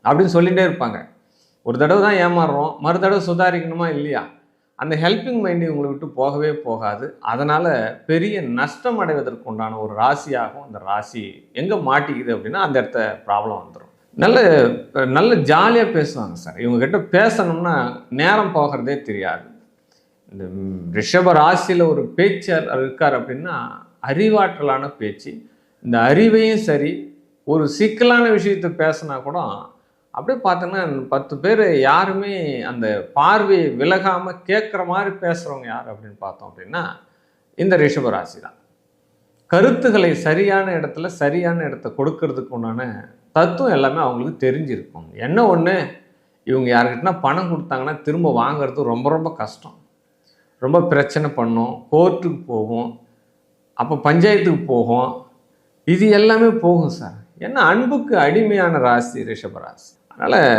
அப்படின்னு சொல்லிகிட்டே இருப்பாங்க. ஒரு தடவை தான் ஏமாறுறோம், மறு தடவை சுதாரிக்கணுமா இல்லையா? அந்த ஹெல்பிங் மைண்டு உங்களை விட்டு போகவே போகாது. அதனால் பெரிய நஷ்டம் அடைவதற்கு உண்டான ஒரு ராசியாகும். அந்த ராசி எங்கே மாட்டிக்குது அப்படின்னா அந்த இடத்த ப்ராப்ளம் வந்துடும். நல்ல நல்ல ஜாலியாக பேசுவாங்க சார். இவங்ககிட்ட பேசணும்னா நேரம் போகிறதே தெரியாது. இந்த ரிஷப ராசியில் ஒரு பேச்சர் இருக்கார் அப்படின்னா அறிவாற்றலான பேச்சு. இந்த அறிவையும் சரி, ஒரு சிக்கலான விஷயத்தை பேசினா கூட அப்படியே பார்த்தோன்னா 10 பேர் யாருமே அந்த பார்வையை விலகாமல் கேட்குற மாதிரி பேசுகிறவங்க யார் அப்படின்னு பார்த்தோம் அப்படின்னா இந்த ரிஷபராசி தான். கருத்துக்களை சரியான இடத்த கொடுக்கறதுக்கு உண்டான தத்துவம் எல்லாமே அவங்களுக்கு தெரிஞ்சிருக்கும். என்ன ஒன்று, இவங்க யாருக்கிட்டனா பணம் கொடுத்தாங்கன்னா திரும்ப வாங்கிறது ரொம்ப ரொம்ப கஷ்டம். ரொம்ப பிரச்சனை பண்ணோம், கோர்ட்டுக்கு போகும், அப்போ பஞ்சாயத்துக்கு போகும், இது எல்லாமே போகும் சார். ஏன்னா அன்புக்கு அடிமையான ராசி ரிஷபராசி. அதனால்